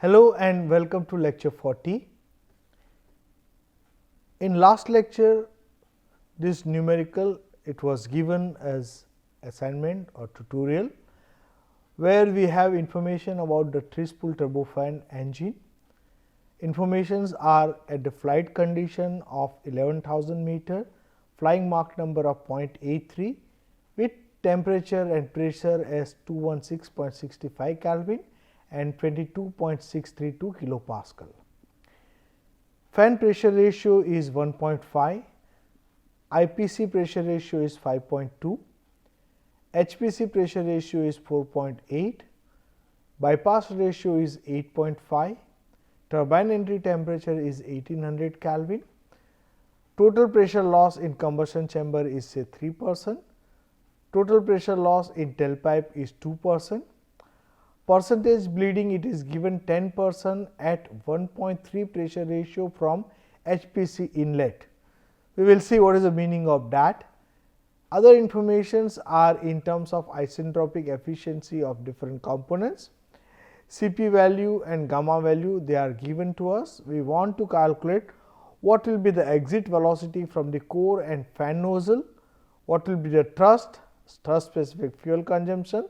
Hello and welcome to lecture 40. In last lecture, this numerical it was given as assignment or tutorial, where we have information about the 3-spool turbofan engine. Informations are at the flight condition of 11,000 meter, flying Mach number of 0.83 with temperature and pressure as 216.65 Kelvin and 22.632 kilopascal. Fan pressure ratio is 1.5, IPC pressure ratio is 5.2, HPC pressure ratio is 4.8, bypass ratio is 8.5, turbine entry temperature is 1800 Kelvin, total pressure loss in combustion chamber is say 3%, total pressure loss in tailpipe is 2%, percentage bleeding it is given 10% at 1.3 pressure ratio from HPC inlet. We will see what is the meaning of that. Other informations are in terms of isentropic efficiency of different components. Cp value and gamma value they are given to us. We want to calculate what will be the exit velocity from the core and fan nozzle, what will be the thrust specific fuel consumption,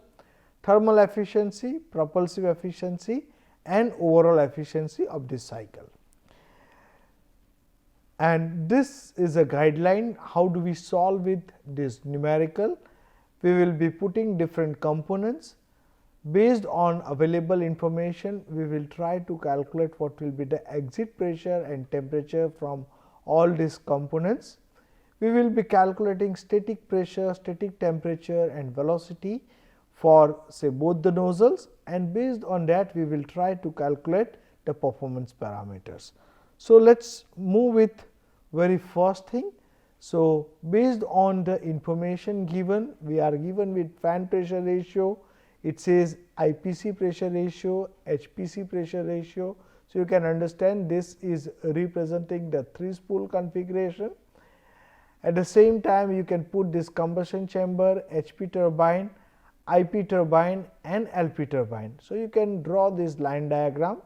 thermal efficiency, propulsive efficiency and overall efficiency of this cycle. And this is a guideline how do we solve with this numerical. We will be putting different components based on available information. We will try to calculate what will be the exit pressure and temperature from all these components. We will be calculating static pressure, static temperature and velocity for say both the nozzles, and based on that we will try to calculate the performance parameters. So, let us move with very first thing. So, based on the information given, we are given with fan pressure ratio, it says IPC pressure ratio, HPC pressure ratio. So, you can understand this is representing the 3-spool configuration. At the same time, you can put this combustion chamber, HP turbine, IP turbine and LP turbine. So, you can draw this line diagram.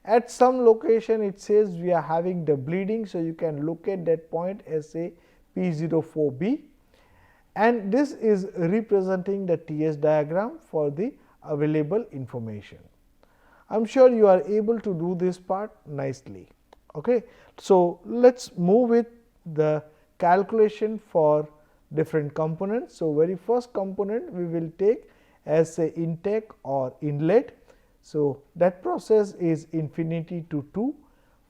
At some location it says we are having the bleeding. So, you can look at that point as a P04B, and this is representing the TS diagram for the available information. I am sure you are able to do this part nicely. Okay. So, let us move with the calculation for different components. So, very first component we will take as a intake or inlet. So, that process is infinity to 2.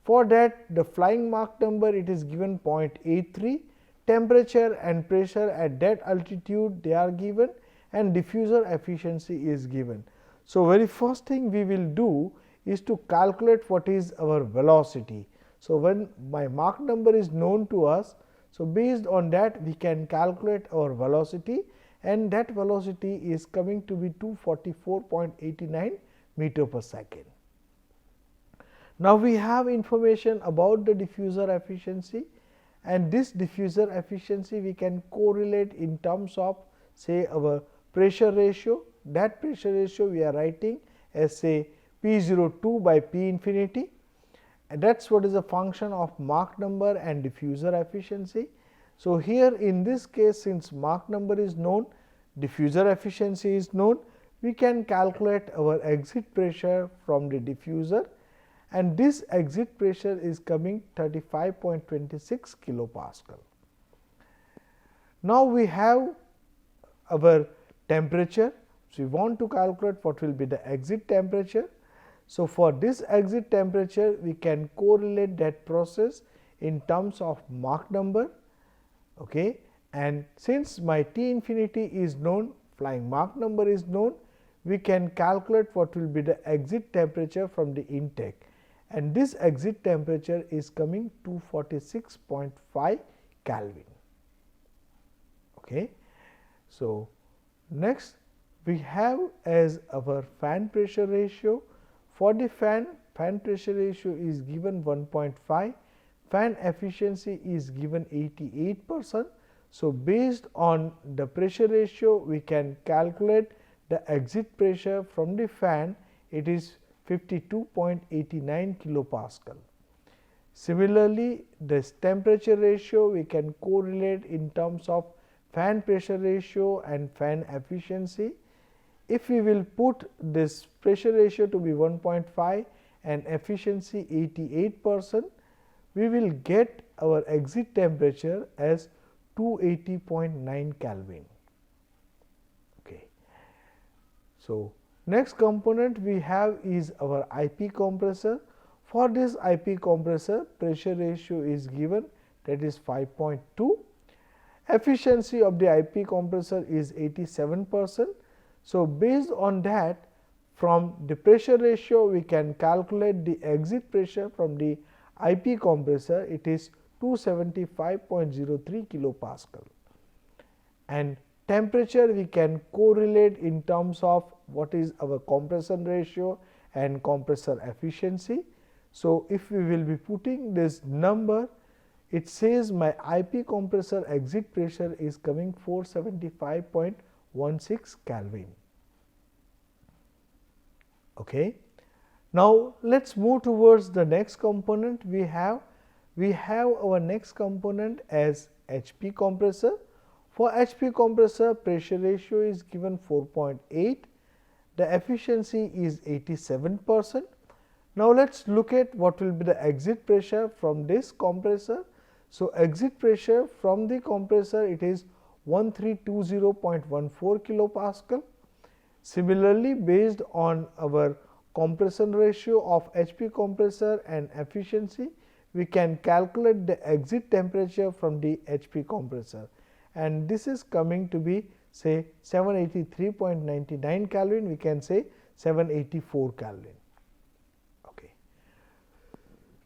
For that the flying Mach number it is given 0.83, temperature and pressure at that altitude they are given, and diffuser efficiency is given. So, very first thing we will do is to calculate what is our velocity. So, when my Mach number is known to us, so based on that we can calculate our velocity, and that velocity is coming to be 244.89 meter per second. Now, we have information about the diffuser efficiency, and this diffuser efficiency we can correlate in terms of say our pressure ratio. That pressure ratio we are writing as say P02 by P infinity, and that is what is a function of Mach number and diffuser efficiency. So, here in this case, since Mach number is known, diffuser efficiency is known, we can calculate our exit pressure from the diffuser, and this exit pressure is coming 35.26 kilopascal. Now, we have our temperature. So, we want to calculate what will be the exit temperature. So, for this exit temperature we can correlate that process in terms of Mach number. Okay. And since my T infinity is known, flying Mach number is known, we can calculate what will be the exit temperature from the intake, and this exit temperature is coming 246.5 Kelvin. Okay. So, next we have as our fan pressure ratio. For the fan pressure ratio is given 1.5, fan efficiency is given 88%. So, based on the pressure ratio we can calculate the exit pressure from the fan, it is 52.89 kilopascal. Similarly, this temperature ratio we can correlate in terms of fan pressure ratio and fan efficiency. If we will put this pressure ratio to be 1.5 and efficiency 88%, we will get our exit temperature as 280.9 Kelvin. Okay. So, next component we have is our IP compressor. For this IP compressor, pressure ratio is given, that is 5.2. Efficiency of the IP compressor is 87%. So, based on that, from the pressure ratio we can calculate the exit pressure from the IP compressor. It is 275.03 kilopascal, and temperature we can correlate in terms of what is our compression ratio and compressor efficiency. So, if we will be putting this number, it says my IP compressor exit pressure is coming 475.16 Kelvin. Okay. Now, let us move towards the next component. We have our next component as HP compressor. For HP compressor, pressure ratio is given 4.8, the efficiency is 87%. Now, let us look at what will be the exit pressure from this compressor. So, exit pressure from the compressor, it is 1320.14 kilopascal. Similarly, based on our compression ratio of HP compressor and efficiency, we can calculate the exit temperature from the HP compressor, and this is coming to be say 783.99 Kelvin, we can say 784 Kelvin. Okay.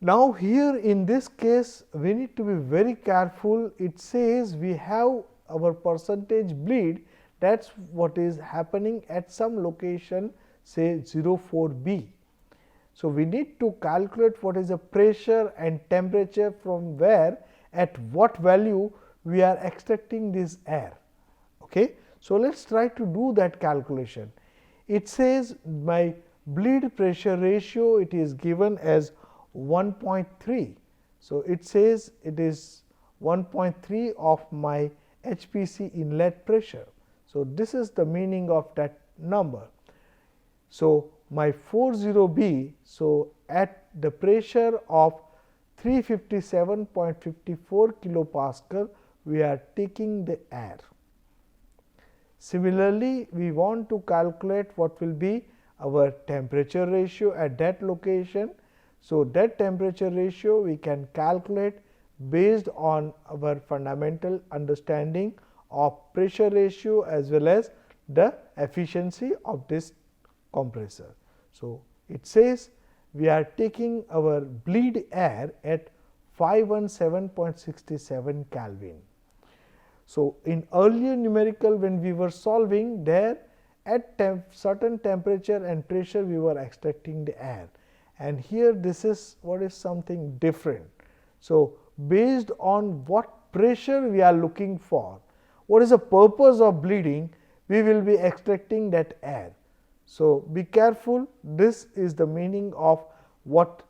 Now, here in this case we need to be very careful. It says we have our percentage bleed, that is what is happening at some location, say 04B. So, we need to calculate what is the pressure and temperature from where, at what value we are extracting this air. Okay. So, let us try to do that calculation. It says my bleed pressure ratio, it is given as 1.3. So, it says it is 1.3 of my HPC inlet pressure. So, this is the meaning of that number. So, my 40B, so at the pressure of 357.54 kilopascal, we are taking the air. Similarly, we want to calculate what will be our temperature ratio at that location. So, that temperature ratio we can calculate based on our fundamental understanding of pressure ratio as well as the efficiency of this compressor. So, it says we are taking our bleed air at 517.67 Kelvin. So, in earlier numerical when we were solving there, at certain temperature and pressure we were extracting the air, and here this is what is something different. So, based on what pressure we are looking for, what is the purpose of bleeding, we will be extracting that air. So, be careful, this is the meaning of what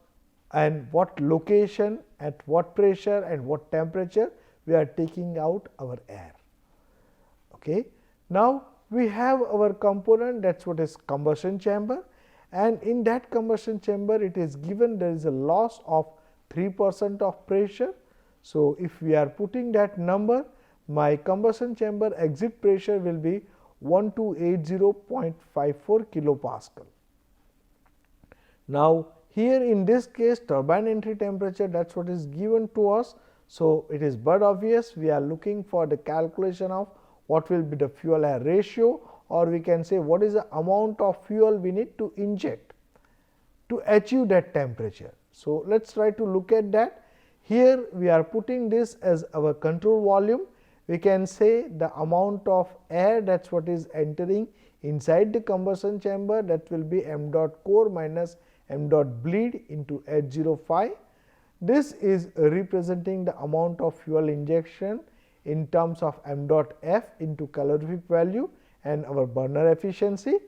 and what location, at what pressure and what temperature we are taking out our air. Okay. Now, we have our component, that is what is combustion chamber, and in that combustion chamber it is given there is a loss of 3% of pressure. So, if we are putting that number, my combustion chamber exit pressure will be 1280.54 kilopascal. Now, here in this case turbine entry temperature, that is what is given to us. So, it is but obvious we are looking for the calculation of what will be the fuel air ratio, or we can say what is the amount of fuel we need to inject to achieve that temperature. So, let us try to look at that. Here we are putting this as our control volume. We can say the amount of air, that is what is entering inside the combustion chamber, that will be m dot core minus m dot bleed into H05. This is representing the amount of fuel injection in terms of m dot F into calorific value and our burner efficiency.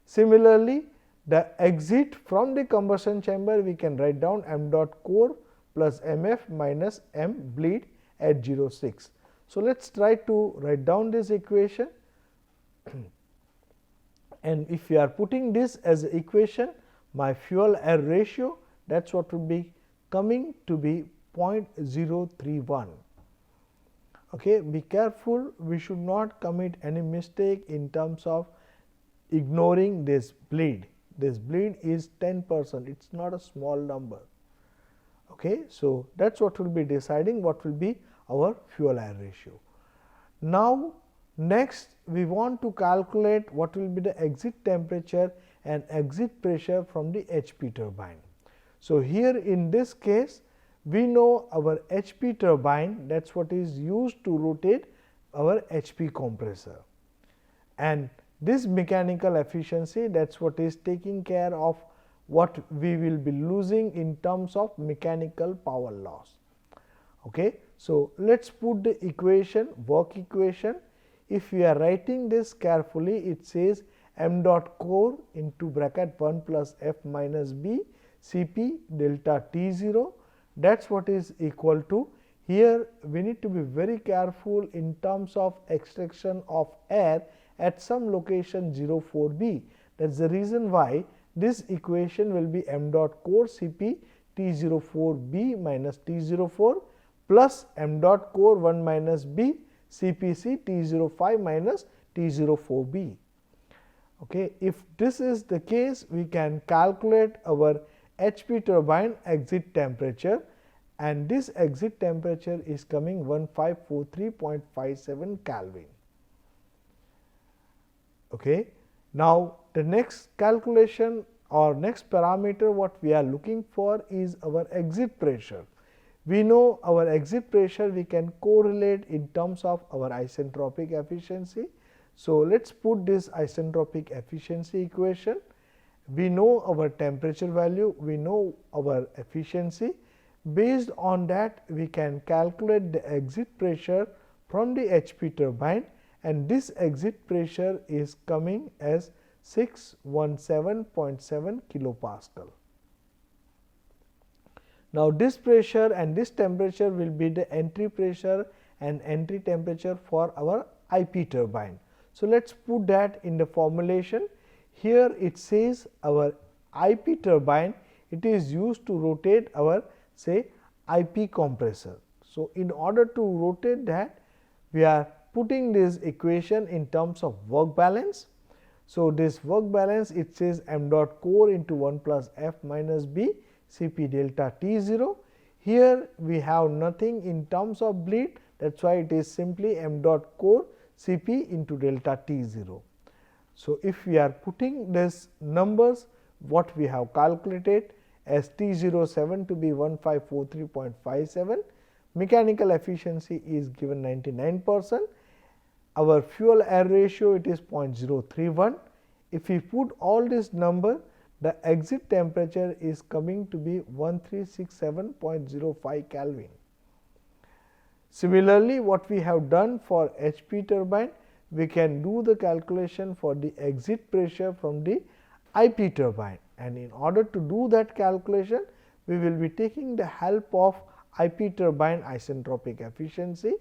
Similarly, the exit from the combustion chamber, we can write down m dot core plus mf minus m bleed at 0.6. So, let us try to write down this equation and if we are putting this as an equation, my fuel air ratio, that is what would be coming to be 0.031. Okay, be careful, we should not commit any mistake in terms of ignoring this bleed. This bleed is 10%, it is not a small number. Okay, so that is what will be deciding what will be our fuel air ratio. Now, next we want to calculate what will be the exit temperature and exit pressure from the HP turbine. So, here in this case we know our HP turbine, that is what is used to rotate our HP compressor, and this mechanical efficiency, that is what is taking care of what we will be losing in terms of mechanical power loss. Okay. So, let us put the equation, work equation. If we are writing this carefully, it says m dot core into bracket 1 plus f minus b Cp delta T0, that is what is equal to. Here we need to be very careful in terms of extraction of air at some location 04b. That is the reason why this equation will be m dot core Cp T04b minus T04 plus m dot core 1 minus b Cpc T05 minus T04b. Okay. If this is the case, we can calculate our HP turbine exit temperature, and this exit temperature is coming 1543.57 Kelvin. Okay. Now, the next calculation or next parameter what we are looking for is our exit pressure. We know our exit pressure we can correlate in terms of our isentropic efficiency. So, let us put this isentropic efficiency equation. We know our temperature value, we know our efficiency. Based on that, we can calculate the exit pressure from the HP turbine, and this exit pressure is coming as 617.7 kilopascal. Now, this pressure and this temperature will be the entry pressure and entry temperature for our IP turbine. So, let us put that in the formulation. Here it says our IP turbine, it is used to rotate our say IP compressor. So, in order to rotate that, we are putting this equation in terms of work balance. So, this work balance, it says m dot core into 1 plus f minus b Cp delta T0. Here we have nothing in terms of bleed, that is why it is simply m dot core Cp into delta T0. So, if we are putting this numbers what we have calculated as T07 to be 1543.57, mechanical efficiency is given 99%, our fuel air ratio it is 0.031. If we put all this number, the exit temperature is coming to be 1367.05 Kelvin. Similarly, what we have done for HP turbine, we can do the calculation for the exit pressure from the IP turbine, and in order to do that calculation, we will be taking the help of IP turbine isentropic efficiency.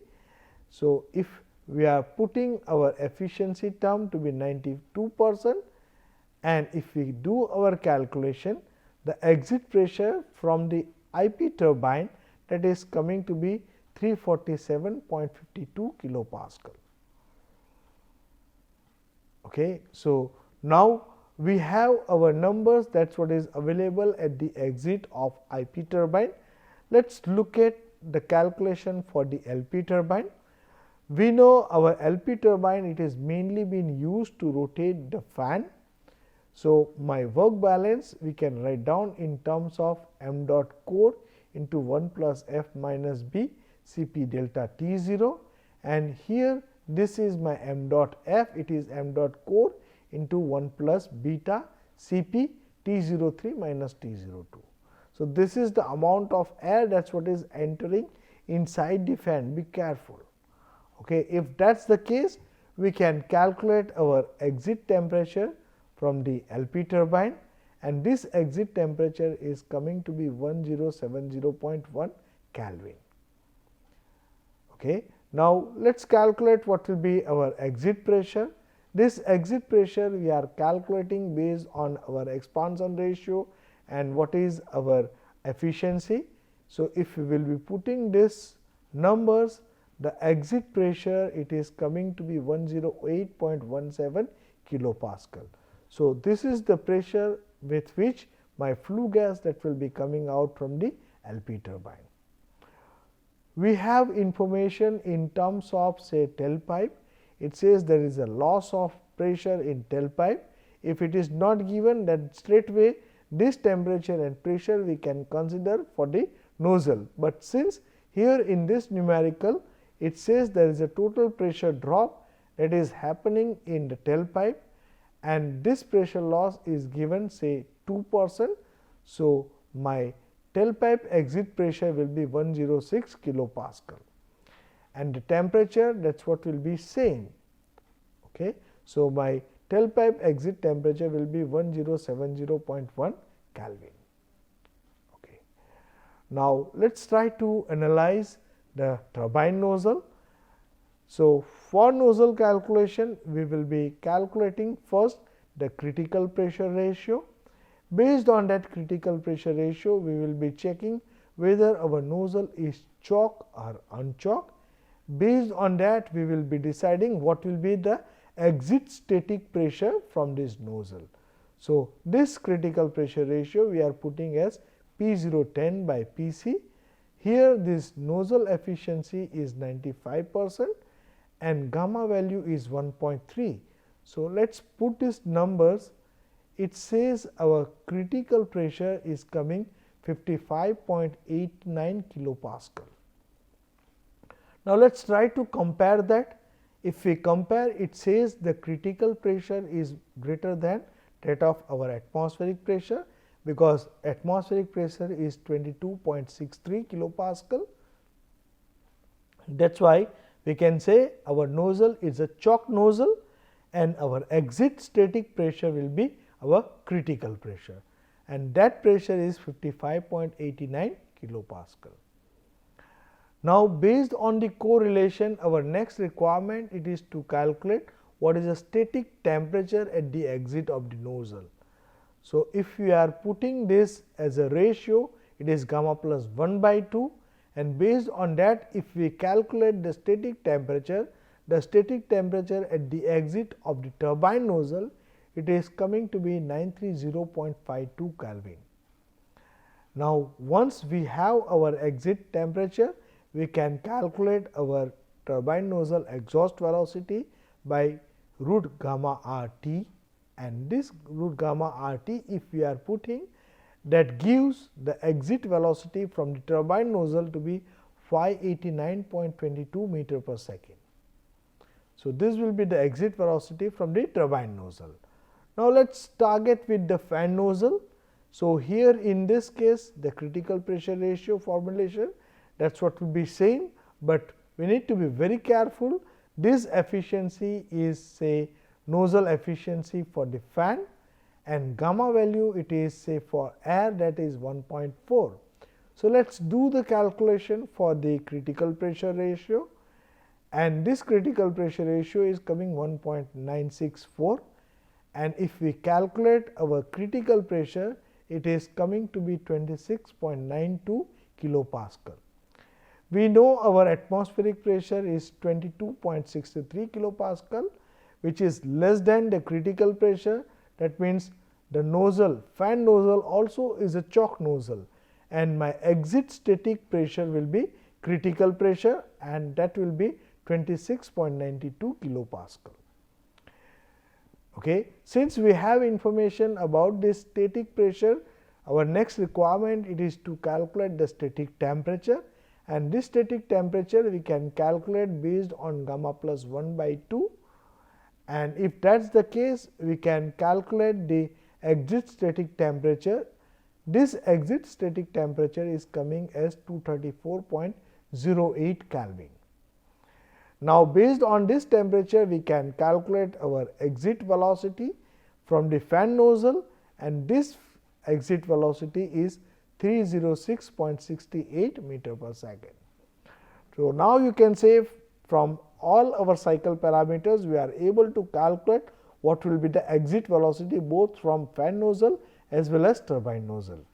So, if we are putting our efficiency term to be 92%, and if we do our calculation, the exit pressure from the IP turbine, that is coming to be 347.52 kilopascal. Okay. So, now we have our numbers, that is what is available at the exit of IP turbine. Let us look at the calculation for the LP turbine. We know our LP turbine, it is mainly been used to rotate the fan. So, my work balance we can write down in terms of m dot core into 1 plus f minus b Cp delta T0, and here this is my m dot f, it is m dot core into 1 plus beta Cp T03 minus T02. So, this is the amount of air, that is what is entering inside the fan, be careful. Okay. If that is the case, we can calculate our exit temperature from the LP turbine, and this exit temperature is coming to be 1070.1 Kelvin. Okay. Now, let us calculate what will be our exit pressure. This exit pressure we are calculating based on our expansion ratio and what is our efficiency. So, if we will be putting this numbers, the exit pressure it is coming to be 108.17 kilopascal. So, this is the pressure with which my flue gas that will be coming out from the LP turbine. We have information in terms of say tailpipe. It says there is a loss of pressure in tailpipe. If it is not given, then straightway this temperature and pressure we can consider for the nozzle. But since here in this numerical it says there is a total pressure drop that is happening in the tailpipe, and this pressure loss is given say 2%. So, my tailpipe exit pressure will be 106 kilopascal, and the temperature that is what will be same. Okay. So, my tailpipe exit temperature will be 1070.1 Kelvin. Okay. Now, let us try to analyze the turbine nozzle. So, for nozzle calculation we will be calculating first the critical pressure ratio. Based on that critical pressure ratio, we will be checking whether our nozzle is choke or unchoke. Based on that, we will be deciding what will be the exit static pressure from this nozzle. So, this critical pressure ratio we are putting as P010 by Pc. Here this nozzle efficiency is 95% and gamma value is 1.3. So, let us put these numbers. It says our critical pressure is coming 55.89 kilopascal. Now, let us try to compare that. If we compare, it says the critical pressure is greater than that of our atmospheric pressure, because atmospheric pressure is 22.63 kilopascal. That is why we can say our nozzle is a choke nozzle and our exit static pressure will be our critical pressure, and that pressure is 55.89 kilopascal. Now, based on the correlation, our next requirement it is to calculate what is the static temperature at the exit of the nozzle. So, if we are putting this as a ratio, it is gamma plus 1 by 2, and based on that if we calculate the static temperature at the exit of the turbine nozzle, it is coming to be 930.52 Kelvin. Now, once we have our exit temperature, we can calculate our turbine nozzle exhaust velocity by root gamma RT, and this root gamma RT if we are putting, that gives the exit velocity from the turbine nozzle to be 589.22 meter per second. So, this will be the exit velocity from the turbine nozzle. Now, let us target with the fan nozzle. So, here in this case the critical pressure ratio formulation, that is what will be same, but we need to be very careful. This efficiency is say nozzle efficiency for the fan, and gamma value it is say for air, that is 1.4. So, let us do the calculation for the critical pressure ratio, and this critical pressure ratio is coming 1.964, and if we calculate our critical pressure, it is coming to be 26.92 kilopascal. We know our atmospheric pressure is 22.63 kilopascal, which is less than the critical pressure. That means the nozzle, fan nozzle also is a choke nozzle, and my exit static pressure will be critical pressure, and that will be 26.92 kilopascal. Okay. Since we have information about this static pressure, our next requirement it is to calculate the static temperature, and this static temperature we can calculate based on gamma plus 1 by 2, and if that is the case we can calculate the exit static temperature. This exit static temperature is coming as 234.08 Kelvin. Now, based on this temperature we can calculate our exit velocity from the fan nozzle, and this exit velocity is 306.68 meter per second. So, now you can say from all our cycle parameters we are able to calculate what will be the exit velocity both from fan nozzle as well as turbine nozzle.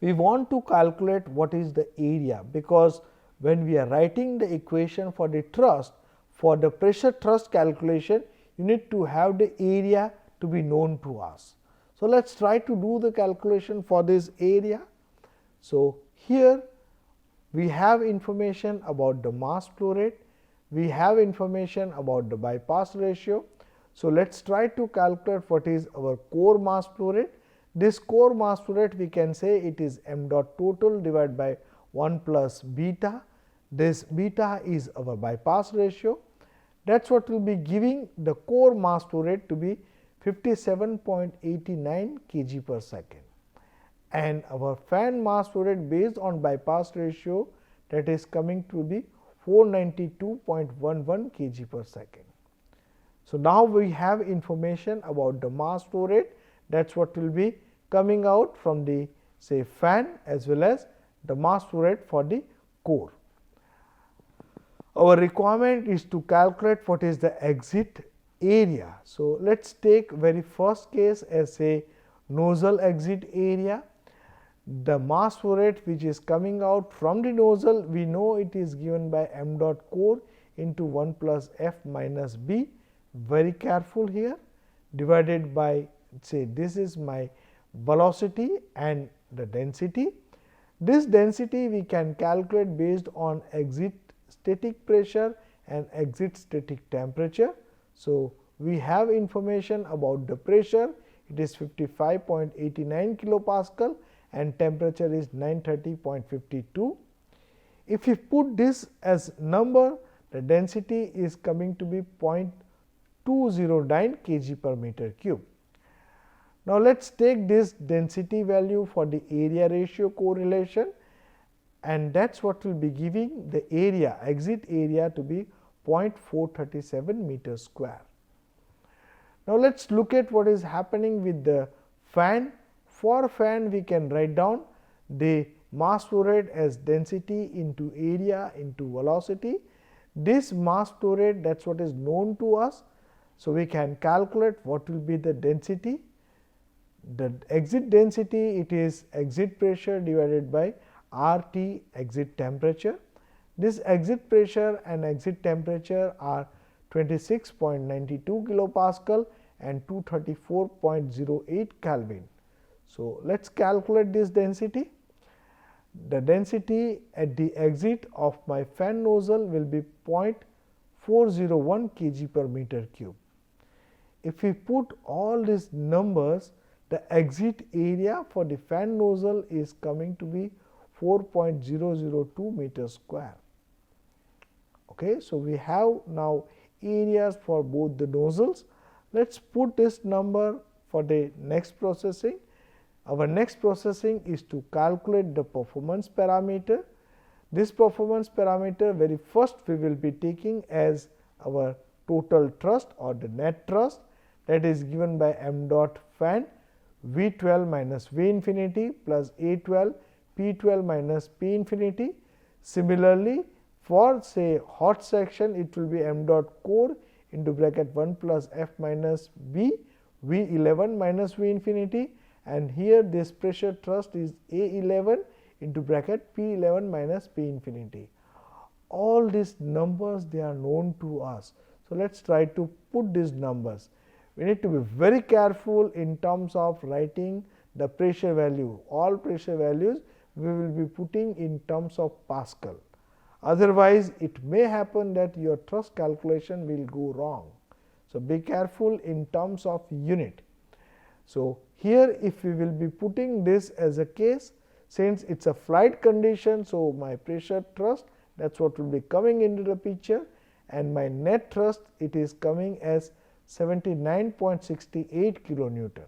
We want to calculate what is the area, because when we are writing the equation for the thrust, for the pressure thrust calculation, you need to have the area to be known to us. So, let us try to do the calculation for this area. So, here we have information about the mass flow rate, we have information about the bypass ratio. So, let us try to calculate what is our core mass flow rate. This core mass flow rate we can say it is m dot total divided by 1 plus beta. This beta is our bypass ratio. That is what will be giving the core mass flow rate to be 57.89 kg per second. And our fan mass flow rate based on bypass ratio, that is coming to be 492.11 kg per second. So, now we have information about the mass flow rate, that is what will be coming out from the say fan as well as the mass flow rate for the core. Our requirement is to calculate what is the exit area. So, let us take very first case as a nozzle exit area. The mass flow rate which is coming out from the nozzle, we know it is given by m dot core into 1 plus f minus b, very careful here, divided by say this is my velocity and the density. This density we can calculate based on exit static pressure and exit static temperature. So, we have information about the pressure, it is 55.89 kilopascal and temperature is 930.52. If we put this as number, the density is coming to be 0.209 kg per meter cube. Now, let us take this density value for the area ratio correlation, and that is what will be giving the area exit area to be 0.437 meters square. Now, let us look at what is happening with the fan. For fan we can write down the mass flow rate as density into area into velocity. This mass flow rate, that is what is known to us. So, we can calculate what will be the density. The exit density, it is exit pressure divided by RT exit temperature. This exit pressure and exit temperature are 26.92 kilopascal and 234.08 Kelvin. So, let us calculate this density. The density at the exit of my fan nozzle will be 0.401 kg per meter cube. If we put all these numbers, the exit area for the fan nozzle is coming to be 4.002 meters square. Okay. So, we have now areas for both the nozzles. Let us put this number for the next processing. Our next processing is to calculate the performance parameter. This performance parameter very first we will be taking as our total thrust or the net thrust, that is given by m dot fan V12 minus V infinity plus A12 P12 minus P infinity. Similarly, for say hot section it will be m dot core into bracket 1 plus F minus B V11 minus V infinity, and here this pressure thrust is A11 into bracket P11 minus P infinity. All these numbers they are known to us. So, let us try to put these numbers. We need to be very careful in terms of writing the pressure value. All pressure values we will be putting in terms of Pascal. Otherwise, it may happen that your thrust calculation will go wrong. So, be careful in terms of unit. So, here if we will be putting this as a case, since it is a flight condition. So, my pressure thrust, that is what will be coming into the picture, and my net thrust it is coming as 79.68 kilonewton.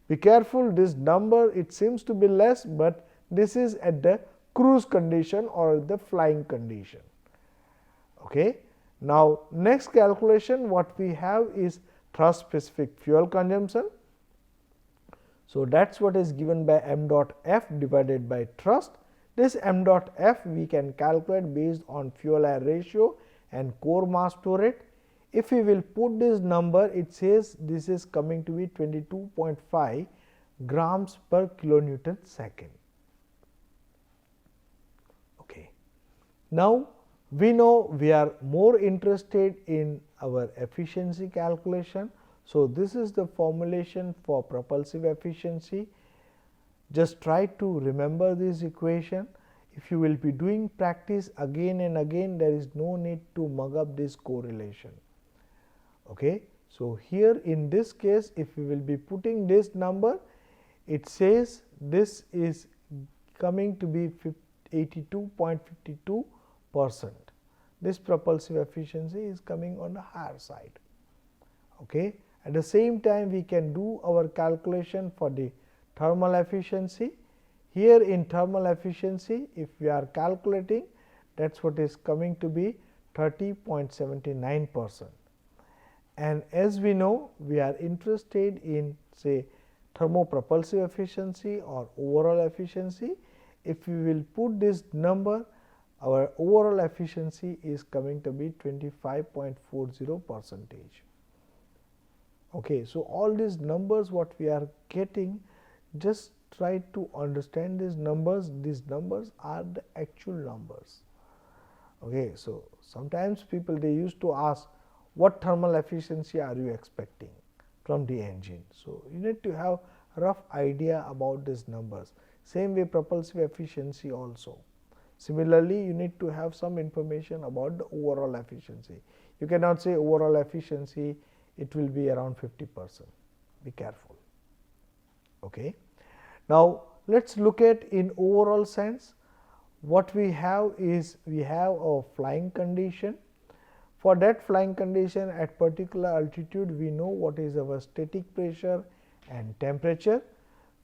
Be careful, this number it seems to be less, but this is at the cruise condition or the flying condition. Okay. Now, next calculation what we have is thrust specific fuel consumption. So, that is what is given by m dot f divided by thrust. This m dot f we can calculate based on fuel air ratio and core mass flow rate. If we will put this number, it says this is coming to be 22.5 grams per kilonewton second. Okay. Now, we know we are more interested in our efficiency calculation. So, this is the formulation for propulsive efficiency. Just try to remember this equation. If you will be doing practice again and again, there is no need to mug up this correlation. Okay. So, here in this case, if we will be putting this number, it says this is coming to be 82.52%. This propulsive efficiency is coming on the higher side. Okay. At the same time, we can do our calculation for the thermal efficiency. Here in thermal efficiency, if we are calculating, that is what is coming to be 30.79%. And as we know, we are interested in say thermopropulsive efficiency or overall efficiency. If we will put this number, our overall efficiency is coming to be 25.40%. Okay. So, all these numbers what we are getting, just try to understand these numbers are the actual numbers. Okay. So, sometimes people they used to ask what thermal efficiency are you expecting from the engine. So, you need to have rough idea about these numbers. Same way propulsive efficiency also. Similarly, you need to have some information about the overall efficiency. You cannot say overall efficiency, it will be around 50%. Be careful. Okay. Now, let us look at in overall sense. What we have is we have a flying condition. For that flying condition at particular altitude, we know what is our static pressure and temperature.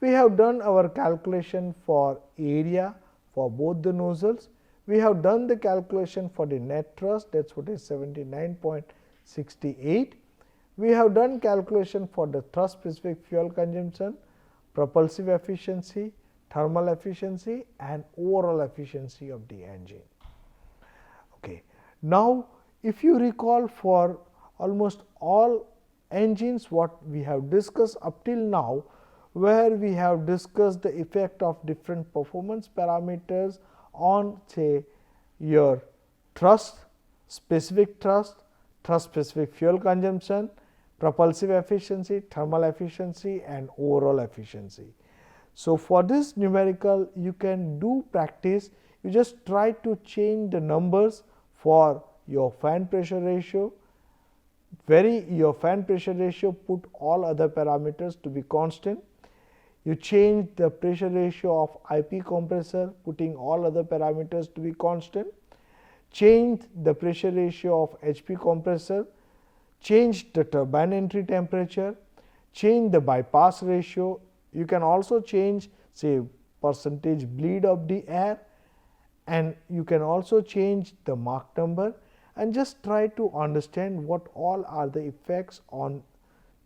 We have done our calculation for area for both the nozzles. We have done the calculation for the net thrust, that is what is 79.68. We have done calculation for the thrust specific fuel consumption, propulsive efficiency, thermal efficiency and overall efficiency of the engine. Okay. Now, if you recall, for almost all engines what we have discussed up till now, where we have discussed the effect of different performance parameters on say your thrust specific fuel consumption, propulsive efficiency, thermal efficiency and overall efficiency. So, for this numerical you can do practice, you just try to change the numbers for your fan pressure ratio, vary your fan pressure ratio, put all other parameters to be constant. You change the pressure ratio of IP compressor, putting all other parameters to be constant. Change the pressure ratio of HP compressor, change the turbine entry temperature, change the bypass ratio. You can also change say percentage bleed of the air, and you can also change the Mach number, and just try to understand what all are the effects on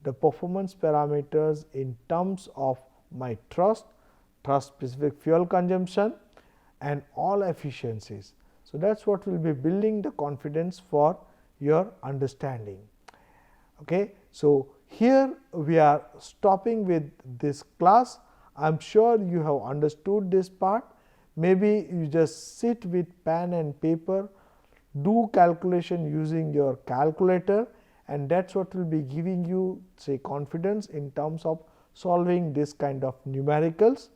the performance parameters in terms of my thrust specific fuel consumption and all efficiencies. So, that is what will be building the confidence for your understanding. Okay. So, here we are stopping with this class. I am sure you have understood this part. Maybe you just sit with pen and paper, do calculation using your calculator, and that is what will be giving you say confidence in terms of solving this kind of numericals.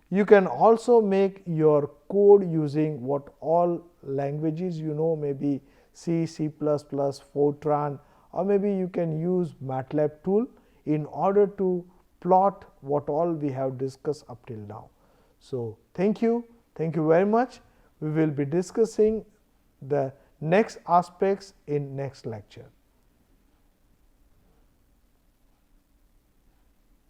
You can also make your code using what all languages you know, maybe C, C++, Fortran, or maybe you can use MATLAB tool in order to plot what all we have discussed up till now. So, thank you very much. We will be discussing the next aspects in next lecture.